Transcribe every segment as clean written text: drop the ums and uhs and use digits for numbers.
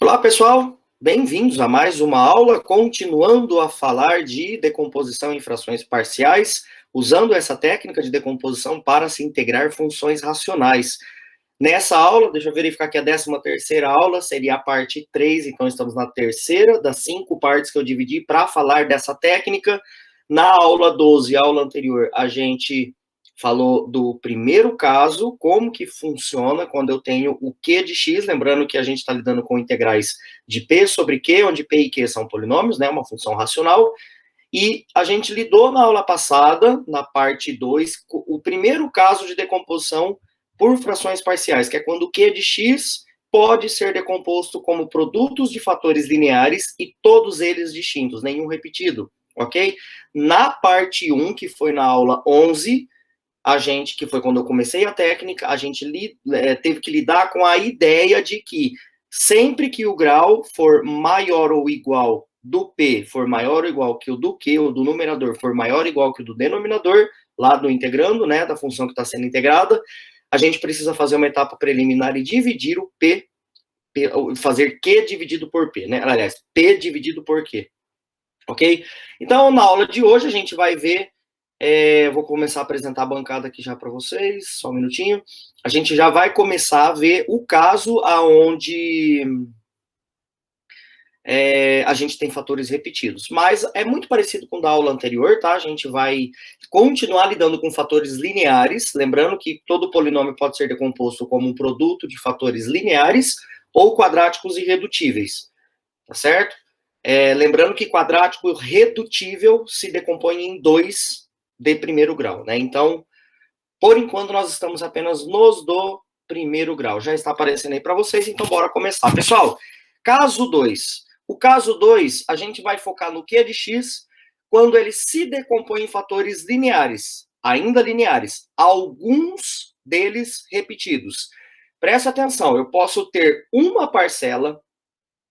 Olá, pessoal! Bem-vindos a mais uma aula, continuando a falar de decomposição em frações parciais, usando essa técnica de decomposição para se integrar funções racionais. Nessa aula, deixa eu verificar que a 13ª aula seria a parte 3, então estamos na terceira das 5 partes que eu dividi para falar dessa técnica. Na aula 12, aula anterior, a gente falou do primeiro caso, como que funciona quando eu tenho o Q de x, lembrando que a gente está lidando com integrais de P sobre Q, onde P e Q são polinômios, né, uma função racional, e a gente lidou na aula passada, na parte 2, o primeiro caso de decomposição por frações parciais, que é quando o Q de x pode ser decomposto como produtos de fatores lineares e todos eles distintos, nenhum repetido, ok? Na parte 1, que foi na aula 11, que foi quando eu comecei a técnica, a gente teve que lidar com a ideia de que sempre que o grau for maior ou igual do P, for maior ou igual que o do Q, ou do numerador for maior ou igual que o do denominador, lá do integrando, né, da função que está sendo integrada, a gente precisa fazer uma etapa preliminar e dividir o P, fazer Q dividido por P, né, aliás, P dividido por Q, ok? Então, na aula de hoje, a gente vai ver vou começar a apresentar a bancada aqui já para vocês, só um minutinho. A gente já vai começar a ver o caso aonde a gente tem fatores repetidos. Mas é muito parecido com o da aula anterior, tá? A gente vai continuar lidando com fatores lineares, lembrando que todo polinômio pode ser decomposto como um produto de fatores lineares ou quadráticos irredutíveis, tá certo? Lembrando que quadrático redutível se decompõe em 2 de primeiro grau, né? Então, por enquanto, nós estamos apenas nos do primeiro grau. Já está aparecendo aí para vocês, então bora começar. Pessoal, caso 2. O caso 2, a gente vai focar no Q de x quando ele se decompõe em fatores lineares, ainda lineares, alguns deles repetidos. Presta atenção, eu posso ter uma parcela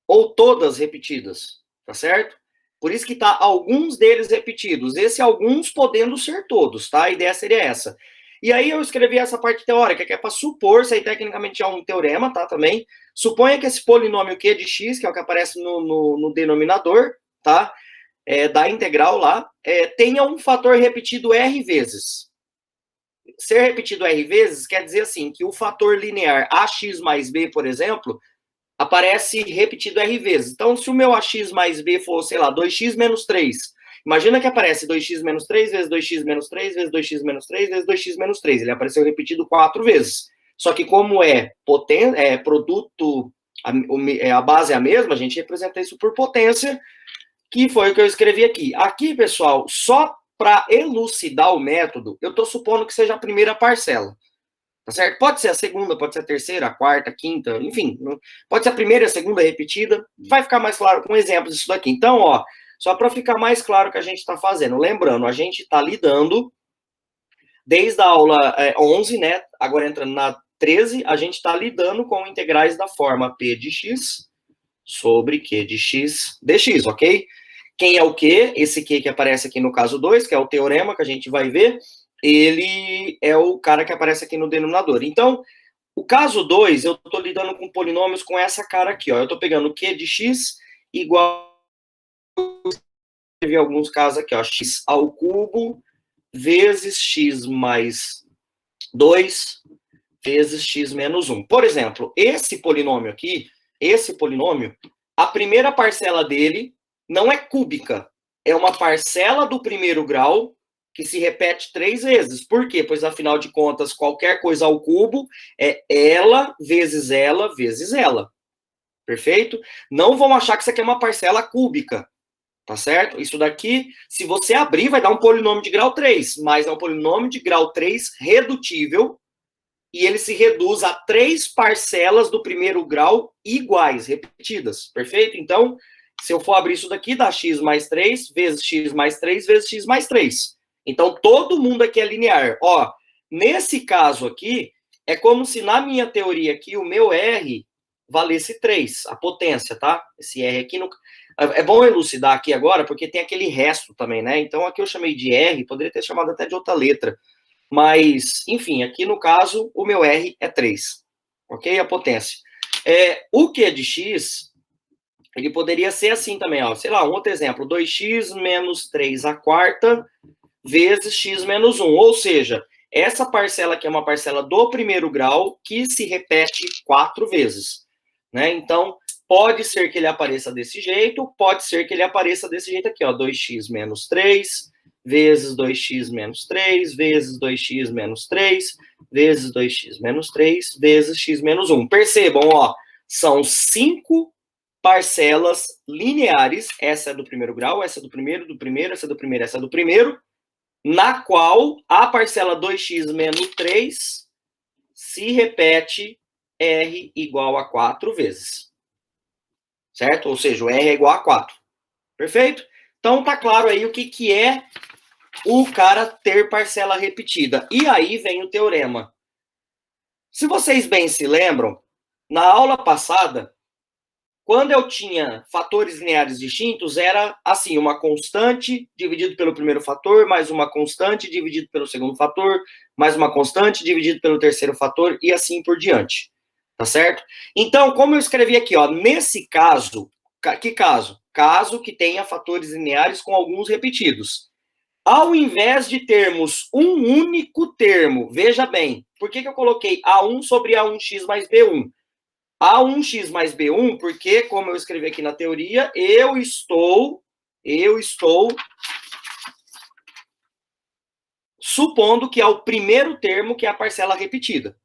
ou todas repetidas, tá certo? Por isso que tá alguns deles repetidos. Esse alguns podendo ser todos, tá? A ideia seria essa. E aí eu escrevi essa parte teórica, que é para supor, isso aí tecnicamente é um teorema, tá? Também. Suponha que esse polinômio Q de x, que é o que aparece no denominador, tá? Da integral lá, tenha um fator repetido R vezes. Ser repetido R vezes quer dizer assim, que o fator linear AX mais B, por exemplo, aparece repetido R vezes. Então, se o meu AX mais B for, sei lá, 2x menos 3, imagina que aparece 2x menos 3 vezes 2x menos 3 vezes 2x menos 3 vezes 2x menos 3. Ele apareceu repetido 4 vezes. Só que como produto, a base é a mesma, a gente representa isso por potência, que foi o que eu escrevi aqui. Aqui, pessoal, só para elucidar o método, eu estou supondo que seja a primeira parcela. Tá certo? Pode ser a segunda, pode ser a terceira, a quarta, a quinta, enfim. Pode ser a primeira e a segunda repetida. Vai ficar mais claro com exemplos disso daqui. Então, ó, só para ficar mais claro o que a gente está fazendo. Lembrando, a gente está lidando, desde a aula 11, né? Agora entrando na 13, a gente está lidando com integrais da forma P de x sobre Q de x dx, ok? Quem é o Q? Esse Q que aparece aqui no caso 2, que é o teorema que a gente vai ver, ele é o cara que aparece aqui no denominador. Então, o caso 2, eu estou lidando com polinômios com essa cara aqui, ó. Eu estou pegando Q de x igual... Teve alguns casos aqui, ó. X ao cubo vezes x mais 2 vezes x menos 1. Por exemplo, esse polinômio aqui, a primeira parcela dele não é cúbica, é uma parcela do primeiro grau que se repete 3 vezes. Por quê? Pois, afinal de contas, qualquer coisa ao cubo é ela vezes ela vezes ela. Perfeito? Não vão achar que isso aqui é uma parcela cúbica. Tá certo? Isso daqui, se você abrir, vai dar um polinômio de grau 3, mas é um polinômio de grau 3 redutível, e ele se reduz a 3 parcelas do primeiro grau iguais, repetidas. Perfeito? Então, se eu for abrir isso daqui, dá x mais 3 vezes x mais 3 vezes x mais 3. Então, todo mundo aqui é linear. Ó, nesse caso aqui, é como se na minha teoria aqui, o meu R valesse 3, a potência, tá? Esse R aqui, é bom elucidar aqui agora, porque tem aquele resto também, né? Então, aqui eu chamei de R, poderia ter chamado até de outra letra. Mas, enfim, aqui no caso, o meu R é 3, ok? A potência. O Q de x Ele poderia ser assim também, ó. Sei lá, um outro exemplo. 2x menos 3 à quarta vezes x menos 1. Ou seja, essa parcela aqui é uma parcela do primeiro grau que se repete 4 vezes. Né? Então, pode ser que ele apareça desse jeito, pode ser que ele apareça desse jeito aqui, ó. 2x menos 3 vezes 2x menos 3 vezes 2x menos 3 vezes 2x menos 3 vezes x menos 1. Percebam, ó, são 5 parcelas lineares, essa é do primeiro grau, essa é do primeiro, essa é do primeiro, essa é do primeiro, na qual a parcela 2x menos 3 se repete R igual a 4 vezes. Certo? Ou seja, o R é igual a 4. Perfeito? Então tá claro aí o que é o cara ter parcela repetida. E aí vem o teorema. Se vocês bem se lembram, na aula passada, quando eu tinha fatores lineares distintos, era assim, uma constante dividido pelo primeiro fator, mais uma constante dividido pelo segundo fator, mais uma constante dividido pelo terceiro fator, e assim por diante. Tá certo? Então, como eu escrevi aqui, ó, nesse caso, que caso? Caso que tenha fatores lineares com alguns repetidos. Ao invés de termos um único termo, veja bem, por que eu coloquei A1 sobre A1x mais B1? A1x mais B1, porque, como eu escrevi aqui na teoria, eu estou supondo que é o primeiro termo que é a parcela repetida.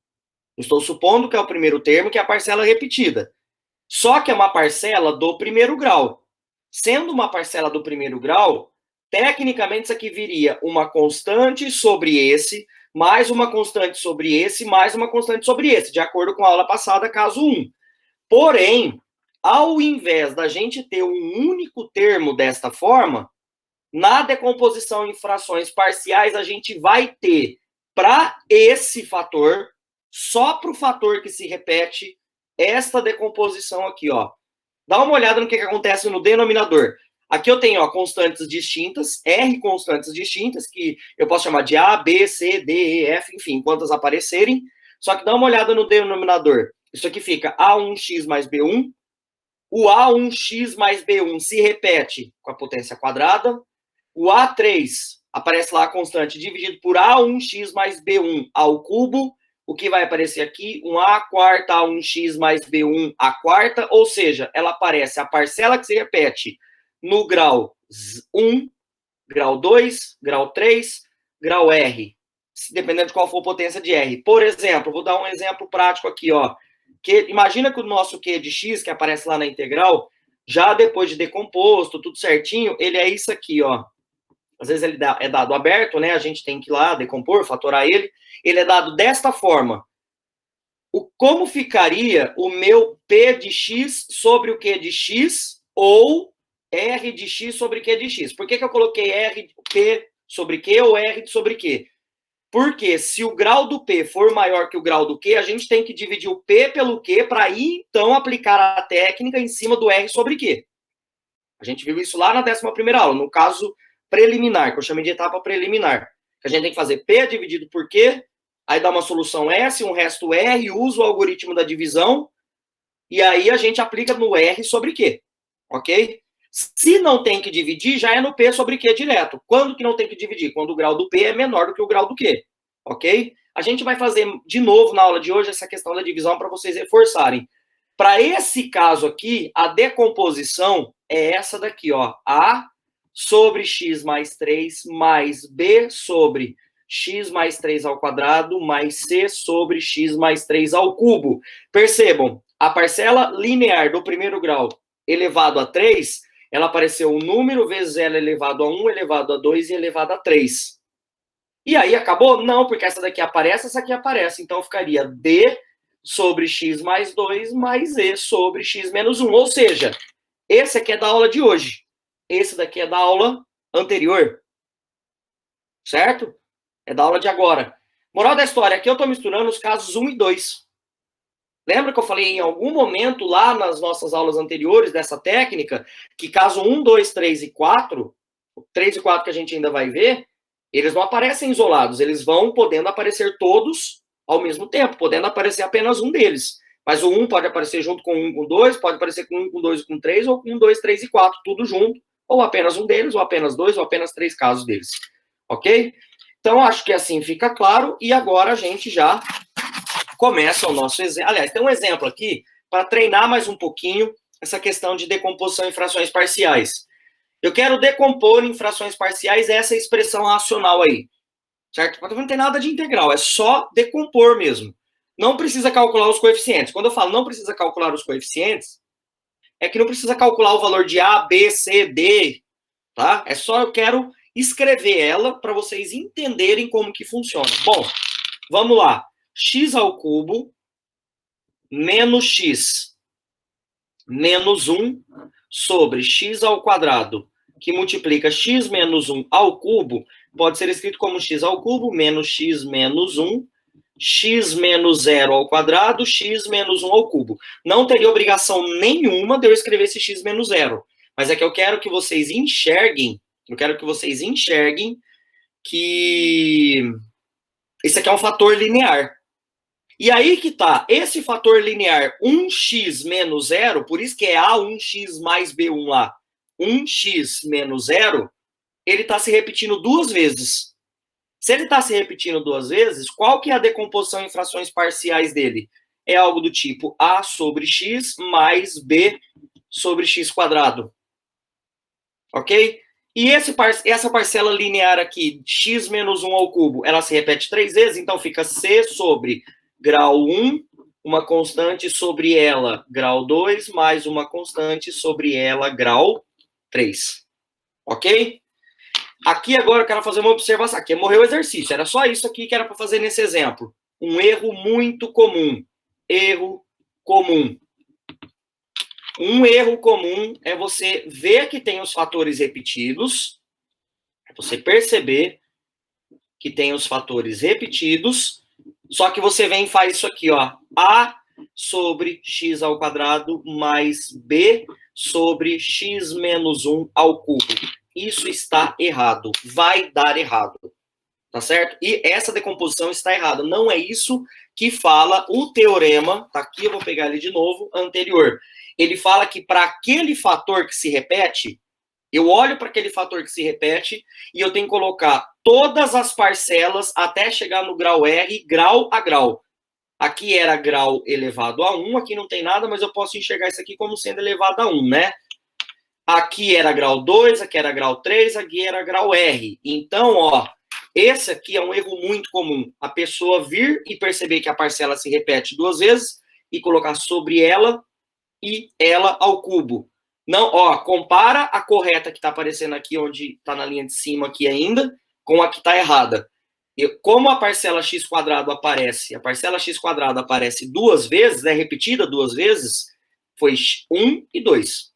Estou supondo que é o primeiro termo que é a parcela repetida. Só que é uma parcela do primeiro grau. Sendo uma parcela do primeiro grau, tecnicamente isso aqui viria uma constante sobre esse, mais uma constante sobre esse, mais uma constante sobre esse, de acordo com a aula passada, caso 1. Porém, ao invés da gente ter um único termo desta forma, na decomposição em frações parciais, a gente vai ter, para esse fator, só para o fator que se repete, esta decomposição aqui, ó. Dá uma olhada no que acontece no denominador. Aqui eu tenho, ó, constantes distintas, R constantes distintas, que eu posso chamar de A, B, C, D, E, F, enfim, quantas aparecerem. Só que dá uma olhada no denominador. Isso aqui fica A1x mais B1. O A1x mais B1 se repete com a potência quadrada. O A3 aparece lá a constante dividido por A1x mais B1 ao cubo. O que vai aparecer aqui? Um A quarta A1x mais B1 a quarta. Ou seja, ela aparece a parcela que se repete no grau 1, grau 2, grau 3, grau R. Dependendo de qual for a potência de R. Por exemplo, vou dar um exemplo prático aqui, ó. Imagina que o nosso Q de X, que aparece lá na integral, já depois de decomposto, tudo certinho, ele é isso aqui, ó. Às vezes ele é dado aberto, né? A gente tem que ir lá decompor, fatorar ele. Ele é dado desta forma. Como ficaria o meu P de X sobre o Q de X ou R de X sobre Q de X? Por que eu coloquei R, P sobre Q ou R sobre Q? Porque se o grau do P for maior que o grau do Q, a gente tem que dividir o P pelo Q para aí, então, aplicar a técnica em cima do R sobre Q. A gente viu isso lá na 11ª aula, no caso preliminar, que eu chamei de etapa preliminar. Que a gente tem que fazer P dividido por Q, aí dá uma solução S, um resto R, usa o algoritmo da divisão, e aí a gente aplica no R sobre Q, ok? Se não tem que dividir, já é no P sobre Q direto. Quando que não tem que dividir? Quando o grau do P é menor do que o grau do Q, ok? A gente vai fazer de novo na aula de hoje essa questão da divisão para vocês reforçarem. Para esse caso aqui, a decomposição é essa daqui, ó. A sobre x mais 3 mais B sobre x mais 3 ao quadrado mais C sobre x mais 3 ao cubo. Percebam, a parcela linear do primeiro grau elevado a 3, ela apareceu um número vezes L elevado a 1, elevado a 2 e elevado a 3. E aí acabou? Não, porque essa daqui aparece, essa aqui aparece. Então ficaria D sobre x mais 2 mais E sobre x menos 1. Ou seja, esse aqui é da aula de hoje. Esse daqui é da aula anterior. Certo? É da aula de agora. Moral da história, aqui eu estou misturando os casos 1 e 2. Lembra que eu falei em algum momento lá nas nossas aulas anteriores dessa técnica, que caso 1, 2, 3 e 4, 3 e 4 que a gente ainda vai ver, eles não aparecem isolados, eles vão podendo aparecer todos ao mesmo tempo, podendo aparecer apenas um deles. Mas o 1 pode aparecer junto com 1 com 2, pode aparecer com 1 com 2 com 3, ou com 1, 2, 3 e 4, tudo junto, ou apenas um deles, ou apenas dois, ou apenas 3 casos deles. Ok? Então, acho que assim fica claro, e agora a gente já começa o nosso exemplo. Aliás, tem um exemplo aqui para treinar mais um pouquinho essa questão de decomposição em frações parciais. Eu quero decompor em frações parciais essa expressão racional aí, certo? Porque não tem nada de integral, é só decompor mesmo. Não precisa calcular os coeficientes. Quando eu falo não precisa calcular os coeficientes, é que não precisa calcular o valor de A, B, C, D, tá? É só eu quero escrever ela para vocês entenderem como que funciona. Bom, vamos lá. X ao cubo menos x menos 1 sobre x ao quadrado, que multiplica x menos 1 ao cubo, pode ser escrito como x ao cubo menos x menos 1, x menos 0 ao quadrado, x menos 1 ao cubo. Não teria obrigação nenhuma de eu escrever esse x menos 0, mas é que eu quero que vocês enxerguem, que esse aqui é um fator linear. E aí que tá, esse fator linear 1x menos 0, por isso que é A1x mais B1 lá, 1x menos 0, ele está se repetindo duas vezes. Se ele está se repetindo duas vezes, qual que é a decomposição em frações parciais dele? É algo do tipo A sobre x mais B sobre x quadrado. Ok? E essa parcela linear aqui, x menos 1 ao cubo, ela se repete 3 vezes, então fica C sobre grau 1, uma constante sobre ela, grau 2, mais uma constante sobre ela, grau 3. Ok? Aqui agora eu quero fazer uma observação. Aqui morreu o exercício, era só isso aqui que era para fazer nesse exemplo. Um erro muito comum. Erro comum. Um erro comum é você ver que tem os fatores repetidos, é você perceber que tem os fatores repetidos, só que você vem e faz isso aqui, ó. A sobre x ao quadrado mais b sobre x menos 1 ao cubo. Isso está errado. Vai dar errado. Tá certo? E essa decomposição está errada. Não é isso que fala o teorema, tá aqui, eu vou pegar ele de novo, anterior. Ele fala que para aquele fator que se repete, eu olho para aquele fator que se repete e eu tenho que colocar todas as parcelas até chegar no grau R, grau a grau. Aqui era grau elevado a 1, aqui não tem nada, mas eu posso enxergar isso aqui como sendo elevado a 1, né? Aqui era grau 2, aqui era grau 3, aqui era grau R. Então, ó, esse aqui é um erro muito comum. A pessoa vir e perceber que a parcela se repete duas vezes e colocar sobre ela e ela ao cubo. Não, ó, compara a correta que está aparecendo aqui, onde está na linha de cima aqui ainda, com a que está errada. Como a parcela x quadrado aparece, duas vezes, é repetida duas vezes, foi 1 e 2.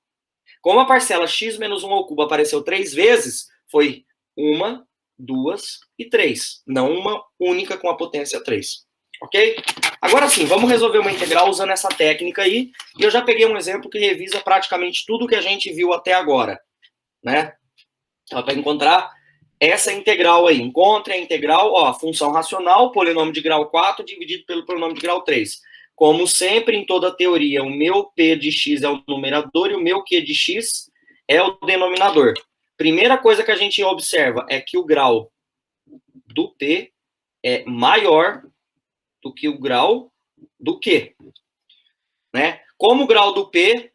Como a parcela x menos 1 ao cubo apareceu 3 vezes, foi 1, 2 e 3. Não uma única com a potência 3. Ok? Agora sim, vamos resolver uma integral usando essa técnica aí. E eu já peguei um exemplo que revisa praticamente tudo que a gente viu até agora. Né? Então, para encontrar essa integral aí. Encontre a integral, ó, função racional, polinômio de grau 4 dividido pelo polinômio de grau 3. Como sempre, em toda teoria, o meu P de x é o numerador e o meu Q de x é o denominador. Primeira coisa que a gente observa é que o grau do P é maior do que o grau do Q. Né? Como o grau do P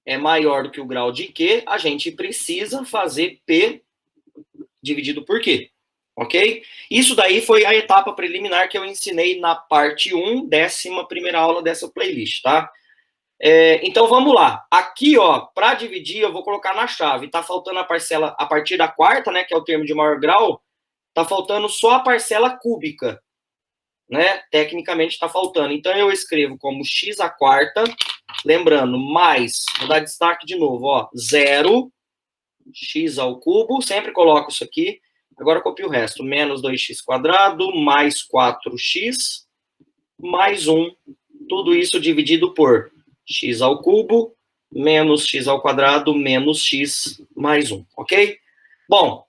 é maior do que o grau de Q, a gente precisa fazer P dividido por Q. Ok? Isso daí foi a etapa preliminar que eu ensinei na parte 1, 11ª aula dessa playlist, tá? Então, vamos lá. Aqui, ó, para dividir, eu vou colocar na chave. Tá faltando a parcela, a partir da quarta, né, que é o termo de maior grau, tá faltando só a parcela cúbica, né? Tecnicamente tá faltando. Então, eu escrevo como x à quarta, lembrando, mais, vou dar destaque de novo, ó, 0, x ao cubo, sempre coloco isso aqui. Agora copio o resto. Menos 2x quadrado, mais 4x, mais 1. Tudo isso dividido por x ao cubo, menos x ao quadrado, menos x, mais 1. Ok? Bom,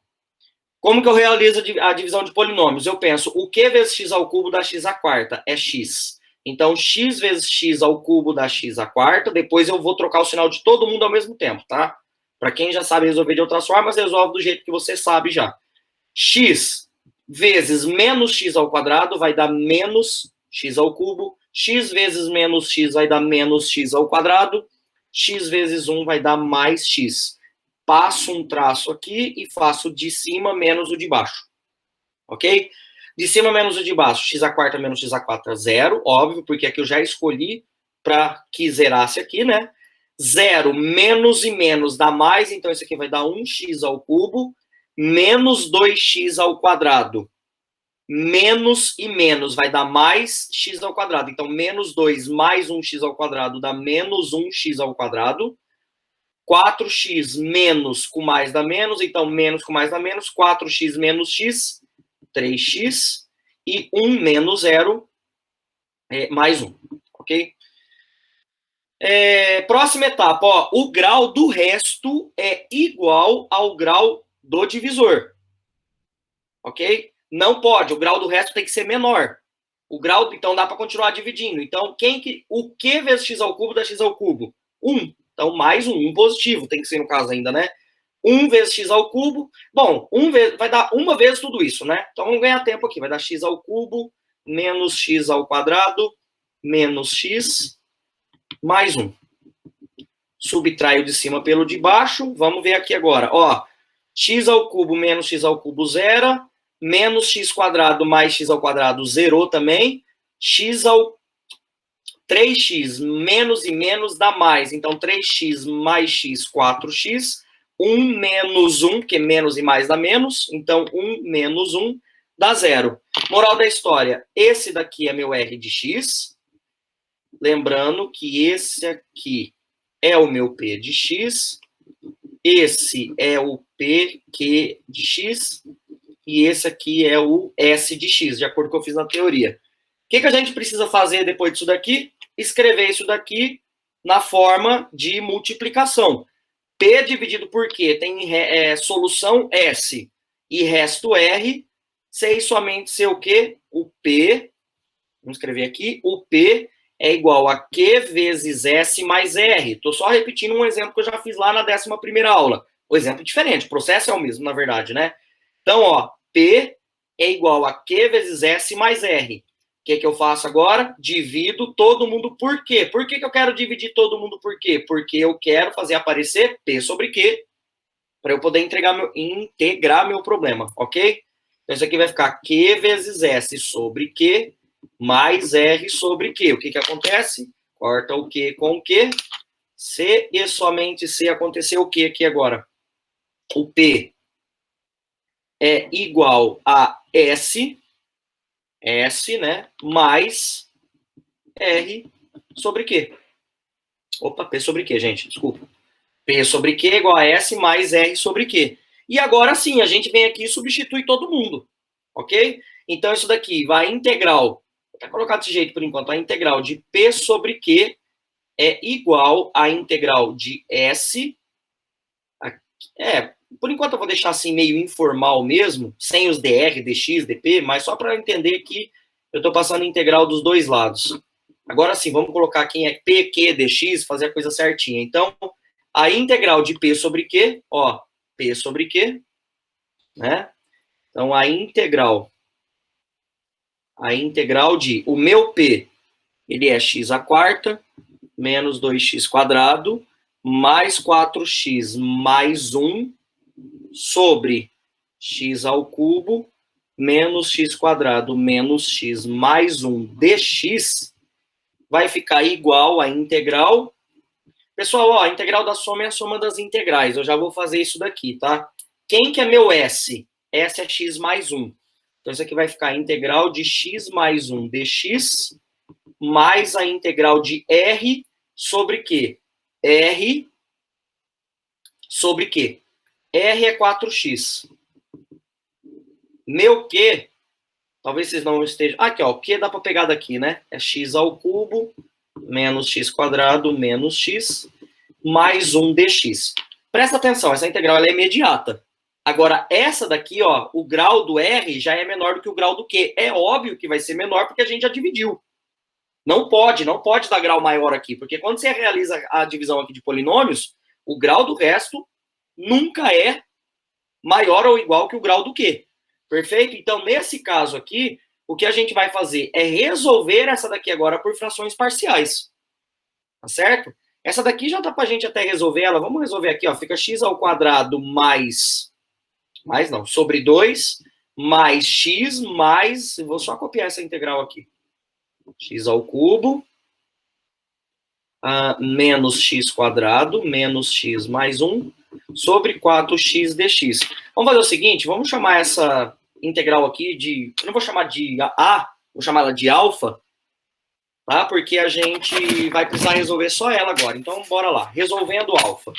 como que eu realizo a divisão de polinômios? Eu penso, o que vezes x ao cubo dá x à quarta? É x. Então, x vezes x ao cubo dá x à quarta. Depois eu vou trocar o sinal de todo mundo ao mesmo tempo, tá? Para quem já sabe resolver de outras formas, resolve do jeito que você sabe já. X vezes menos x ao quadrado vai dar menos x ao cubo. X vezes menos x vai dar menos x ao quadrado. X vezes 1 vai dar mais x. Passo um traço aqui e faço de cima menos o de baixo. Ok? De cima menos o de baixo, x à quarta menos x à quarta, zero, óbvio, porque aqui eu já escolhi para que zerasse aqui, né? Zero menos e menos dá mais, então isso aqui vai dar 1x ao cubo, menos 2x ao quadrado. Menos e menos vai dar mais x ao quadrado. Então, menos 2 mais 1x ao quadrado dá menos 1x ao quadrado. 4x menos com mais dá menos, então menos com mais dá menos. 4x menos x, 3x, e 1 menos 0 mais 1, ok? Próxima etapa, ó, o grau do resto é igual ao grau do divisor, ok? Não pode, o grau do resto tem que ser menor. O grau, então dá para continuar dividindo. Então, o que vezes x ao cubo dá x ao cubo? 1. Então, mais 1 positivo, tem que ser no caso ainda, né? 1 vezes x ao cubo. Bom, vai dar uma vez tudo isso, né? Então, vamos ganhar tempo aqui. Vai dar x ao cubo menos x ao quadrado menos x mais 1. Subtraio de cima pelo de baixo. Vamos ver aqui agora. Ó, x ao cubo menos x ao cubo zero. Menos x quadrado mais x ao quadrado zerou também. 3x menos e menos dá mais. Então, 3x mais x, 4x. 1 menos 1, porque menos e mais dá menos. Então, 1 menos 1 dá 0. Moral da história, esse daqui é meu r de x. Lembrando que esse aqui é o meu p de x. Esse é o pq de x. E esse aqui é o s de x, de acordo com o que eu fiz na teoria. O que a gente precisa fazer depois disso daqui? Escrever isso daqui na forma de multiplicação. P dividido por Q tem solução S e resto R, sei somente ser o quê? O P, vamos escrever aqui, o P é igual a Q vezes S mais R. Estou só repetindo um exemplo que eu já fiz lá na 11ª aula. O exemplo é diferente, o processo é o mesmo, na verdade, né? Então, ó, P é igual a Q vezes S mais R. O que eu faço agora? Divido todo mundo por quê? Por que eu quero dividir todo mundo por quê? Porque eu quero fazer aparecer P sobre Q para eu poder integrar meu problema, ok? Então, isso aqui vai ficar Q vezes S sobre Q mais R sobre Q. O que acontece? Corta o Q com o Q. Se e somente se acontecer o que aqui agora? O P é igual a S, né, mais R sobre Q. Opa, P sobre Q, gente, desculpa. P sobre Q é igual a S mais R sobre Q. E agora sim, a gente vem aqui e substitui todo mundo, ok? Então, isso daqui vai integral, vou até colocar desse jeito por enquanto, a integral de P sobre Q é igual à integral de S, por enquanto eu vou deixar assim meio informal mesmo, sem os dr, dx, dp, mas só para entender que eu estou passando a integral dos dois lados. Agora sim, vamos colocar quem é p, q, dx, fazer a coisa certinha. Então, a integral de p sobre q, ó, p sobre q, né? Então, a integral de, o meu p, ele é x à quarta, menos 2x quadrado, mais 4x mais 1, sobre x ao cubo, menos x quadrado, menos x mais 1 dx, vai ficar igual a integral. Pessoal, ó, a integral da soma é a soma das integrais. Eu já vou fazer isso daqui, tá? Quem que é meu S? S é x mais 1. Então, isso aqui vai ficar a integral de x mais 1 dx, mais a integral de R sobre Q. R sobre Q. R é 4x. Meu Q, talvez vocês não estejam... Aqui, ó, o Q dá para pegar daqui, né? É x ao cubo, menos x quadrado, menos x, mais 1 dx. Presta atenção, essa integral ela é imediata. Agora, essa daqui, ó, o grau do R já é menor do que o grau do Q. É óbvio que vai ser menor porque a gente já dividiu. Não pode dar grau maior aqui, porque quando você realiza a divisão aqui de polinômios, o grau do resto nunca é maior ou igual que o grau do quê? Perfeito? Então, nesse caso aqui, o que a gente vai fazer é resolver essa daqui agora por frações parciais. Tá certo? Essa daqui já dá pra gente até resolver ela. Vamos resolver aqui, ó. Fica x ao quadrado sobre 2, mais x, mais... Vou só copiar essa integral aqui. X ao cubo, menos x quadrado, menos x mais 1, sobre 4x dx. Vamos fazer o seguinte, vamos chamar essa integral aqui de... Eu não vou chamar de A, vou chamar ela de alfa, tá? Porque a gente vai precisar resolver só ela agora. Então, bora lá. Resolvendo alfa.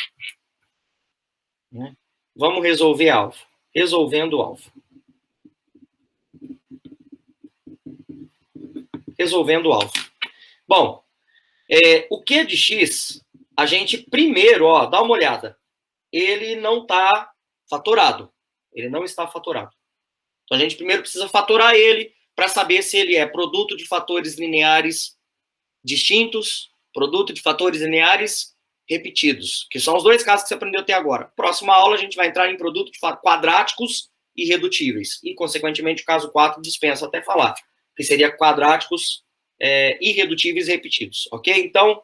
Vamos resolver alfa. Resolvendo alfa. Resolvendo alfa. Bom, o Q de x, a gente primeiro, ó, dá uma olhada. Ele não está fatorado. Ele não está fatorado. Então, a gente primeiro precisa fatorar ele para saber se ele é produto de fatores lineares distintos, produto de fatores lineares repetidos, que são os dois casos que você aprendeu até agora. Próxima aula, a gente vai entrar em produto de quadráticos irredutíveis. E, consequentemente, o caso 4 dispensa até falar, que seria quadráticos irredutíveis repetidos, ok? Então,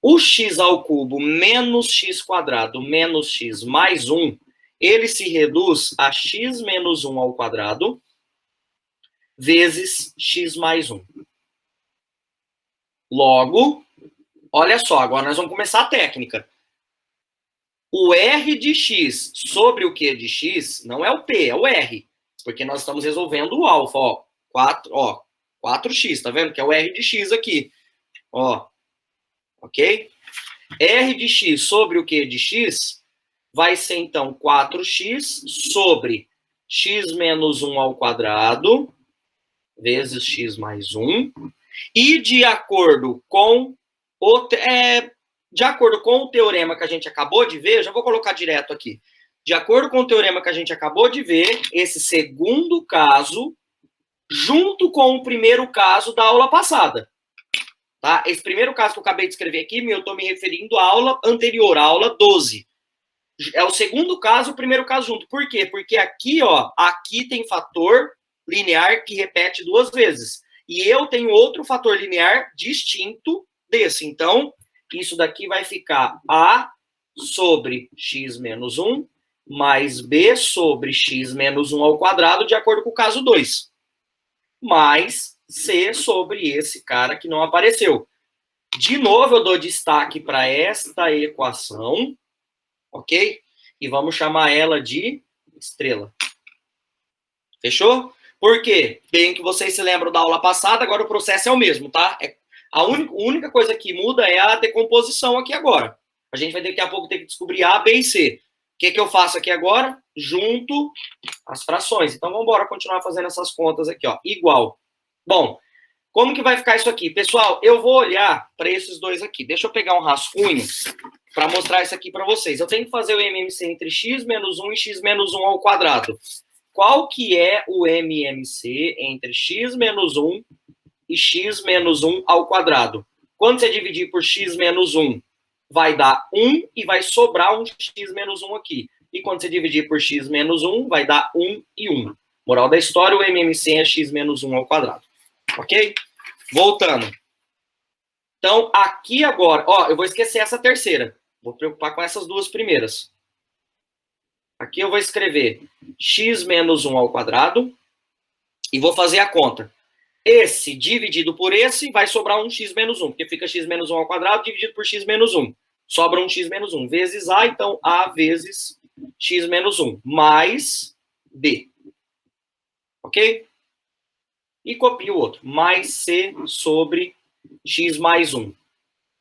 o x ao cubo menos x quadrado menos x mais 1, ele se reduz a x menos 1 ao quadrado vezes x mais 1. Logo, olha só, agora nós vamos começar a técnica. O r de x sobre o q de x não é o p, é o r, porque nós estamos resolvendo o alfa, ó, 4x, tá vendo? Que é o r de x aqui, ó, ok? R de x sobre o q de x vai ser, então, 4x sobre x menos 1 ao quadrado vezes x mais 1. E de acordo com o teorema que a gente acabou de ver, eu já vou colocar direto aqui. De acordo com o teorema que a gente acabou de ver, esse segundo caso, junto com o primeiro caso da aula passada. Tá? Esse primeiro caso que eu acabei de escrever aqui, eu estou me referindo à aula anterior, à aula 12. É o segundo caso, o primeiro caso junto. Por quê? Porque aqui, ó, aqui tem fator linear que repete duas vezes. E eu tenho outro fator linear distinto desse. Então, isso daqui vai ficar A sobre x menos 1 mais B sobre x menos 1 ao quadrado, de acordo com o caso 2. Mais C sobre esse cara que não apareceu. De novo, eu dou destaque para esta equação, ok? E vamos chamar ela de estrela. Fechou? Por quê? Bem que vocês se lembram da aula passada, agora o processo é o mesmo, tá? A única coisa que muda é a decomposição aqui agora. A gente vai daqui a pouco ter que descobrir A, B e C. O que eu faço aqui agora? Junto as frações. Então, vamos embora continuar fazendo essas contas aqui, ó. Igual. Bom, como que vai ficar isso aqui? Pessoal, eu vou olhar para esses dois aqui. Deixa eu pegar um rascunho para mostrar isso aqui para vocês. Eu tenho que fazer o MMC entre x menos 1 e x menos 1 ao quadrado. Qual que é o MMC entre x menos 1 e x menos 1 ao quadrado? Quando você dividir por x menos 1, vai dar 1 e vai sobrar um x menos 1 aqui. E quando você dividir por x menos 1, vai dar 1 e 1. Moral da história, o MMC é x menos 1 ao quadrado. Ok? Voltando. Então, aqui agora, ó, eu vou esquecer essa terceira. Vou preocupar com essas duas primeiras. Aqui eu vou escrever x menos 1 ao quadrado e vou fazer a conta. Esse dividido por esse vai sobrar um x menos 1, porque fica x menos 1 ao quadrado dividido por x menos 1. Sobra um x menos 1 vezes A, então A vezes x menos 1, mais B. Ok? E copio o outro. Mais C sobre x mais 1.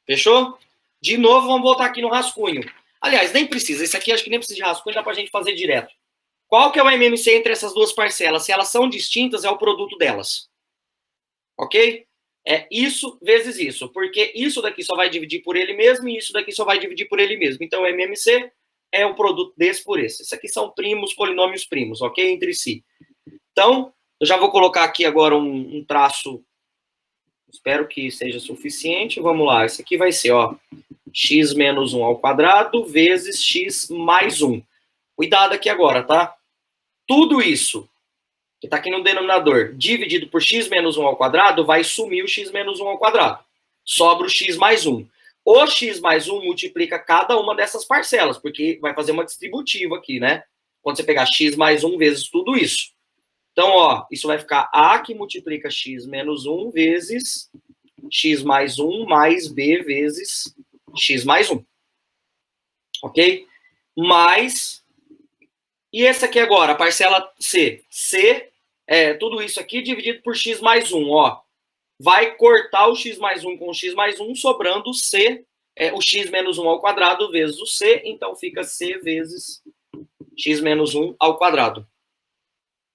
Fechou? De novo, vamos voltar aqui no rascunho. Aliás, nem precisa. Esse aqui acho que nem precisa de rascunho, dá pra gente fazer direto. Qual que é o MMC entre essas duas parcelas? Se elas são distintas, é o produto delas. Ok? É isso vezes isso. Porque isso daqui só vai dividir por ele mesmo e isso daqui só vai dividir por ele mesmo. Então, o MMC é o produto desse por esse. Esses aqui são primos, polinômios primos, ok? Entre si. Então, eu já vou colocar aqui agora um traço Espero que seja suficiente. Vamos lá. Esse aqui vai ser, ó, x menos 1 ao quadrado vezes x mais 1. Cuidado aqui agora, tá? Tudo isso que está aqui no denominador, dividido por x menos 1 ao quadrado, vai sumir o x menos 1 ao quadrado. Sobra o x mais 1. O x mais 1 multiplica cada uma dessas parcelas, porque vai fazer uma distributiva aqui, né? Quando você pegar x mais 1 vezes tudo isso. Então, ó, isso vai ficar a que multiplica x menos 1 vezes x mais 1 mais b vezes x mais 1. Ok? Mais... E esse aqui agora, a parcela C. C é tudo isso aqui dividido por x mais 1, ó. Vai cortar o x mais 1 com o x mais 1, sobrando o C, o x menos 1 ao quadrado vezes o C, então fica C vezes x menos 1 ao quadrado.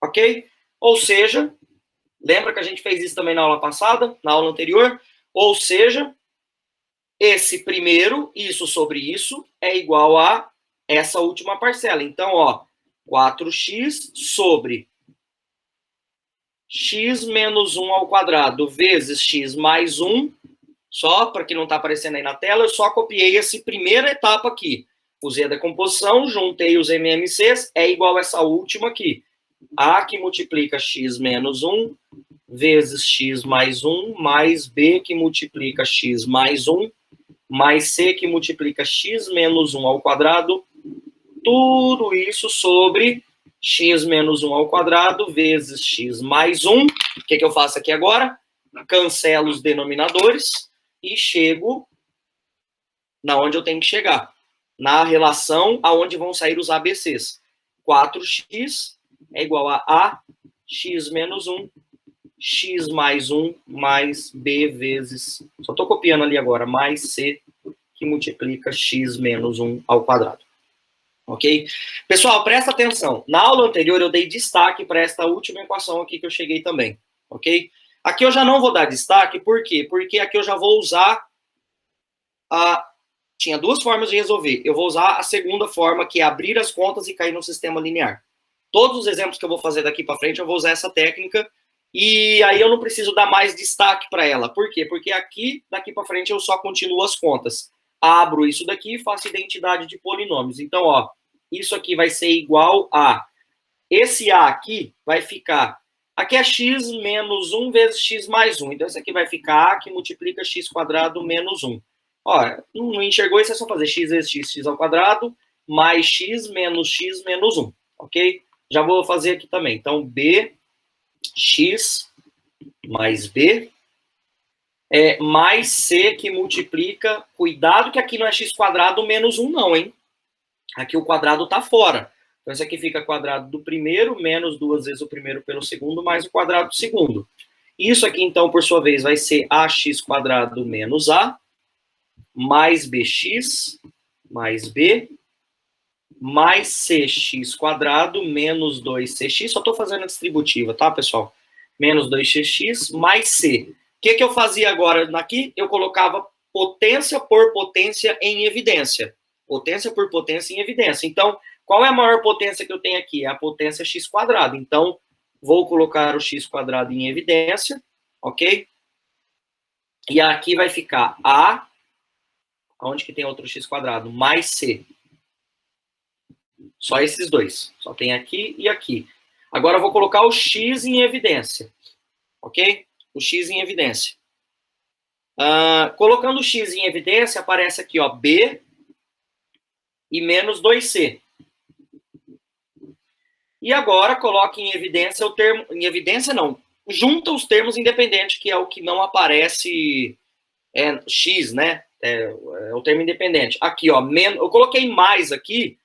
Ok? Ou seja, lembra que a gente fez isso também na aula passada, na aula anterior? Ou seja, esse primeiro, isso sobre isso, é igual a essa última parcela. Então, ó, 4x sobre x menos 1 ao quadrado vezes x mais 1, só para que não está aparecendo aí na tela, eu só copiei essa primeira etapa aqui. Usei a decomposição, juntei os MMCs, é igual a essa última aqui. A que multiplica x menos 1 vezes x mais 1, mais B que multiplica x mais 1, mais C que multiplica x menos 1 ao quadrado, tudo isso sobre x menos 1 ao quadrado vezes x mais 1. O que eu faço aqui agora? Cancelo os denominadores e chego na onde eu tenho que chegar. Na relação aonde vão sair os ABCs. 4x é igual a x menos 1, x mais 1, mais B vezes... Só estou copiando ali agora, mais C, que multiplica x menos 1 ao quadrado. Ok? Pessoal, presta atenção. Na aula anterior eu dei destaque para esta última equação aqui que eu cheguei também. Ok? Aqui eu já não vou dar destaque, por quê? Porque aqui eu já vou usar Tinha duas formas de resolver. Eu vou usar a segunda forma, que é abrir as contas e cair no sistema linear. Todos os exemplos que eu vou fazer daqui para frente, eu vou usar essa técnica, e aí eu não preciso dar mais destaque para ela. Por quê? Porque aqui, daqui para frente, eu só continuo as contas. Abro isso daqui e faço identidade de polinômios. Então, ó, isso aqui vai ser igual a... Esse A aqui vai ficar... Aqui é x menos 1 vezes x mais 1. Então, isso aqui vai ficar A que multiplica x quadrado menos 1. Ó, não enxergou isso, é só fazer x vezes x ao quadrado, mais x menos 1. Ok? Já vou fazer aqui também. Então, bx mais b mais c que multiplica... Cuidado que aqui não é x quadrado menos 1 não, hein? Aqui o quadrado está fora. Então, isso aqui fica quadrado do primeiro, menos 2 vezes o primeiro pelo segundo, mais o quadrado do segundo. Isso aqui, então, por sua vez, vai ser ax quadrado menos a, mais bx, mais b, mais cx quadrado, menos 2cx. Só estou fazendo a distributiva, tá, pessoal? Menos 2cx, mais c. O que eu fazia agora aqui? Eu colocava potência por potência em evidência. Potência por potência em evidência. Então, qual é a maior potência que eu tenho aqui? É a potência x quadrado. Então, vou colocar o x quadrado em evidência, ok? E aqui vai ficar a... Onde que tem outro x quadrado? Mais c. Só esses dois. Só tem aqui e aqui. Agora eu vou colocar o x em evidência. Ok? O x em evidência. Colocando o x em evidência, aparece aqui, ó, b e menos 2c. E agora coloque em evidência o termo... Em evidência, não. Junta os termos independentes, que é o que não aparece x, né? É o termo independente. Aqui, ó, eu coloquei mais aqui,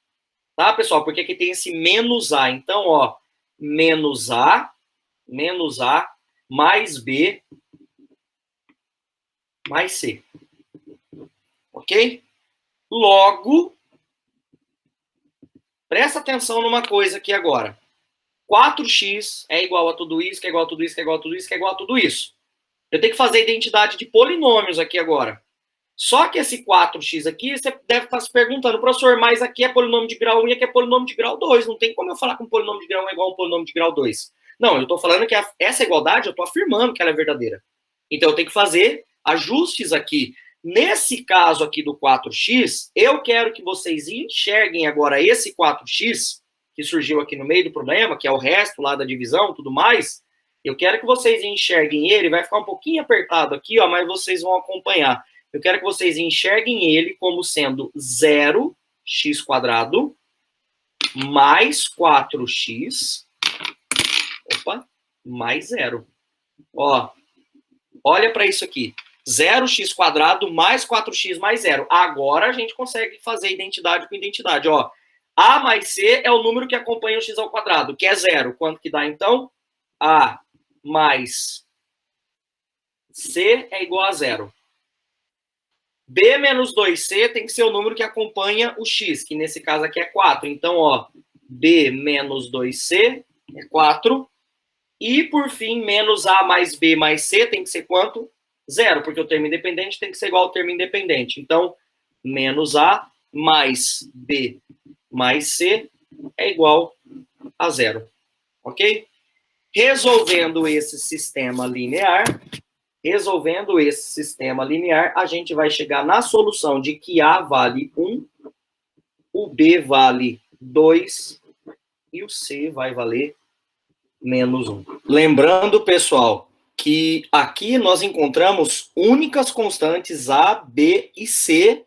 tá, pessoal? Porque aqui tem esse menos a. Então, ó, menos a, mais b, mais c. Ok? Logo, presta atenção numa coisa aqui agora. 4x é igual a tudo isso, que é igual a tudo isso, que é igual a tudo isso, que é igual a tudo isso. Eu tenho que fazer a identidade de polinômios aqui agora. Só que esse 4x aqui, você deve estar se perguntando, professor, mas aqui é polinômio de grau 1 e aqui é polinômio de grau 2. Não tem como eu falar que um polinômio de grau 1 é igual a um polinômio de grau 2. Não, eu estou falando que essa igualdade, eu estou afirmando que ela é verdadeira. Então, eu tenho que fazer ajustes aqui. Nesse caso aqui do 4x, eu quero que vocês enxerguem agora esse 4x, que surgiu aqui no meio do problema, que é o resto lá da divisão, tudo mais. Eu quero que vocês enxerguem ele, vai ficar um pouquinho apertado aqui, ó, mas vocês vão acompanhar. Eu quero que vocês enxerguem ele como sendo 0x² mais 4x, mais 0. Ó, olha para isso aqui. 0x² mais 4x mais 0. Agora a gente consegue fazer identidade com identidade. Ó, A mais C é o número que acompanha o x², que é 0. Quanto que dá, então? A mais C é igual a 0. B menos 2C tem que ser o número que acompanha o x, que nesse caso aqui é 4. Então, ó, B menos 2C é 4. E, por fim, menos A mais B mais C tem que ser quanto? 0, porque o termo independente tem que ser igual ao termo independente. Então, menos A mais B mais C é igual a 0. Ok? Resolvendo esse sistema linear, a gente vai chegar na solução de que A vale 1, o B vale 2 e o C vai valer menos 1. Lembrando, pessoal, que aqui nós encontramos únicas constantes A, B e C,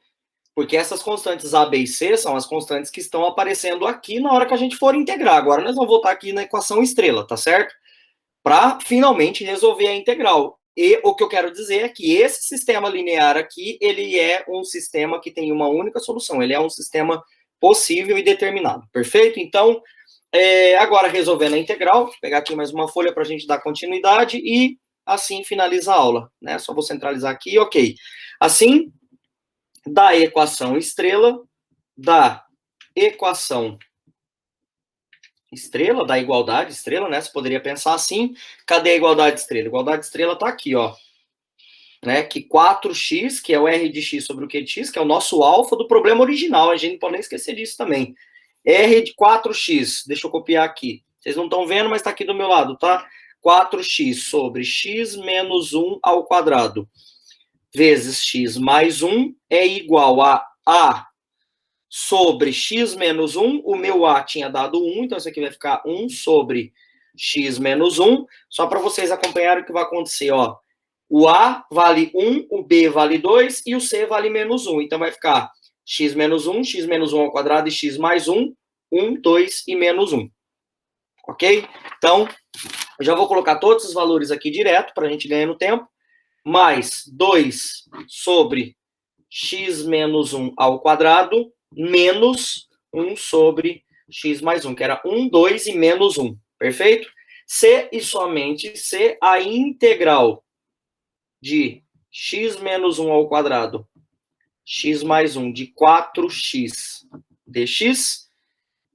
porque essas constantes A, B e C são as constantes que estão aparecendo aqui na hora que a gente for integrar. Agora nós vamos voltar aqui na equação estrela, tá certo? Para finalmente resolver a integral. E o que eu quero dizer é que esse sistema linear aqui, ele é um sistema que tem uma única solução. Ele é um sistema possível e determinado. Perfeito? Então, agora resolvendo a integral, vou pegar aqui mais uma folha para a gente dar continuidade e assim finaliza a aula, né? Só vou centralizar aqui, ok. Assim, da equação estrela, da equação estrela, da igualdade estrela, né? Você poderia pensar assim, cadê a igualdade estrela? A igualdade estrela está aqui, ó. Né? Que 4x, que é o R de x sobre o Q de x, que é o nosso alfa do problema original, a gente não pode nem esquecer disso também. R de 4x, deixa eu copiar aqui. Vocês não estão vendo, mas está aqui do meu lado, tá? 4x sobre x menos 1 ao quadrado vezes x mais 1 é igual a sobre x menos 1. O meu A tinha dado 1, então isso aqui vai ficar 1 sobre x menos 1. Só para vocês acompanharem o que vai acontecer, ó. O A vale 1, o B vale 2 e o C vale menos 1. Então vai ficar x menos 1 ao quadrado e x mais 1, 1, 2 e menos 1. Ok? Então, eu já vou colocar todos os valores aqui direto para a gente ganhar no tempo. Mais 2 sobre x menos 1 ao quadrado menos 1 sobre x mais 1, que era 1, 2 e menos 1. Perfeito? C e somente C, a integral de x menos 1 ao quadrado, x mais 1 de 4x dx,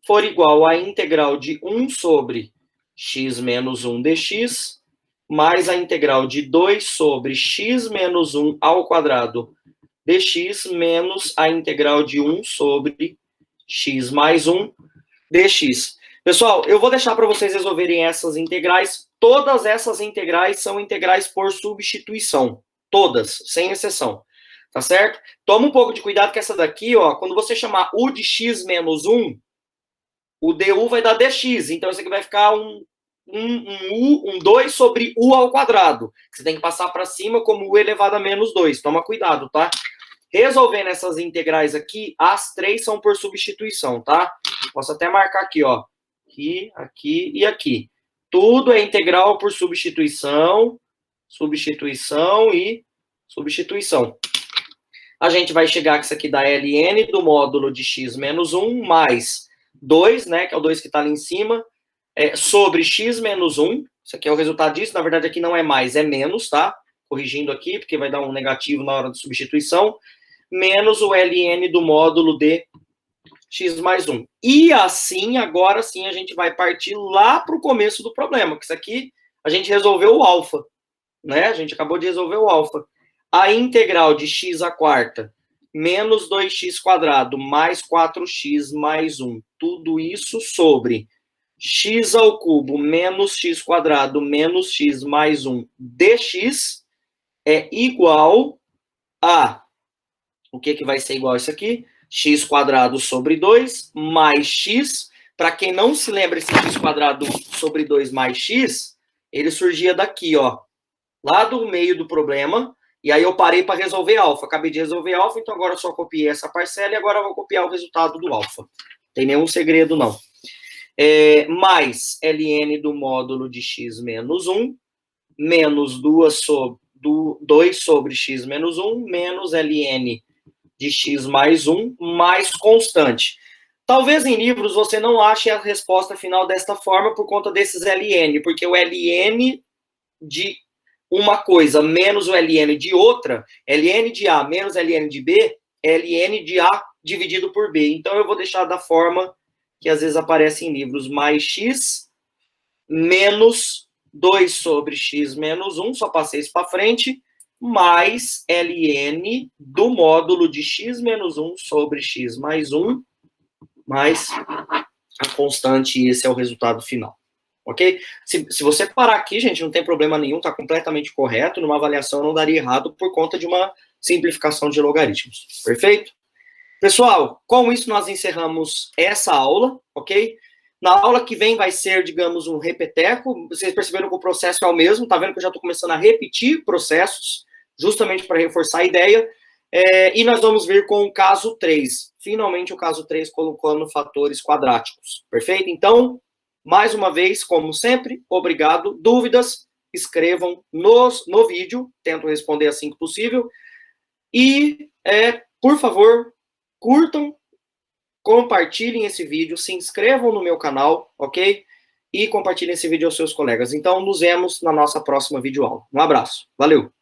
for igual à integral de 1 sobre x menos 1 dx, mais a integral de 2 sobre x menos 1 ao quadrado dx, menos a integral de 1 sobre x mais 1 dx. Pessoal, eu vou deixar para vocês resolverem essas integrais. Todas essas integrais são integrais por substituição. Todas, sem exceção. Tá certo? Toma um pouco de cuidado com essa daqui, ó. Quando você chamar u de x menos 1, o du vai dar dx. Então, isso aqui vai ficar um 2 sobre u ao quadrado. Você tem que passar para cima como u elevado a menos 2. Toma cuidado, tá? Resolvendo essas integrais aqui, as três são por substituição, tá? Posso até marcar aqui, ó. Aqui, aqui e aqui. Tudo é integral por substituição, substituição e substituição. A gente vai chegar que isso aqui dá ln do módulo de x menos 1 mais 2, né, que é o 2 que está ali em cima, sobre x menos 1. Isso aqui é o resultado disso. Na verdade, aqui não é mais, é menos, tá? Corrigindo aqui, porque vai dar um negativo na hora da substituição. Menos o ln do módulo de x mais 1. E assim, agora sim, a gente vai partir lá para o começo do problema, que isso aqui a gente resolveu o alfa, né? A gente acabou de resolver o alfa. A integral de x à quarta menos 2x² mais 4x mais 1. Tudo isso sobre x ao cubo menos x² menos x mais 1 dx é igual a... O que vai ser igual a isso aqui? X quadrado sobre 2 mais x. Para quem não se lembra, esse x quadrado sobre 2 mais x, ele surgia daqui, ó. Lá do meio do problema. E aí eu parei para resolver alfa. Acabei de resolver alfa, então agora eu só copiei essa parcela e agora eu vou copiar o resultado do alfa. Não tem nenhum segredo, não. Mais ln do módulo de x menos 1, menos 2 sobre x menos 1, menos ln de x mais 1, mais constante. Talvez em livros você não ache a resposta final desta forma por conta desses ln, porque o ln de uma coisa menos o ln de outra, ln de A menos ln de B, é ln de A dividido por B. Então eu vou deixar da forma que às vezes aparece em livros, mais x menos 2 sobre x menos 1, só passei isso para frente, mais ln do módulo de x menos 1 sobre x mais 1, mais a constante, e esse é o resultado final. Ok? Se você parar aqui, gente, não tem problema nenhum, está completamente correto, numa avaliação não daria errado por conta de uma simplificação de logaritmos. Perfeito? Pessoal, com isso nós encerramos essa aula, ok? Na aula que vem vai ser, digamos, um repeteco. Vocês perceberam que o processo é o mesmo, tá vendo que eu já estou começando a repetir processos, justamente para reforçar a ideia. E nós vamos vir com o caso 3. Finalmente o caso 3 colocando fatores quadráticos. Perfeito? Então, mais uma vez, como sempre, obrigado. Dúvidas, escrevam no vídeo, tento responder assim que possível. E, por favor, curtam, compartilhem esse vídeo, se inscrevam no meu canal, ok? E compartilhem esse vídeo aos seus colegas. Então, nos vemos na nossa próxima videoaula. Um abraço. Valeu!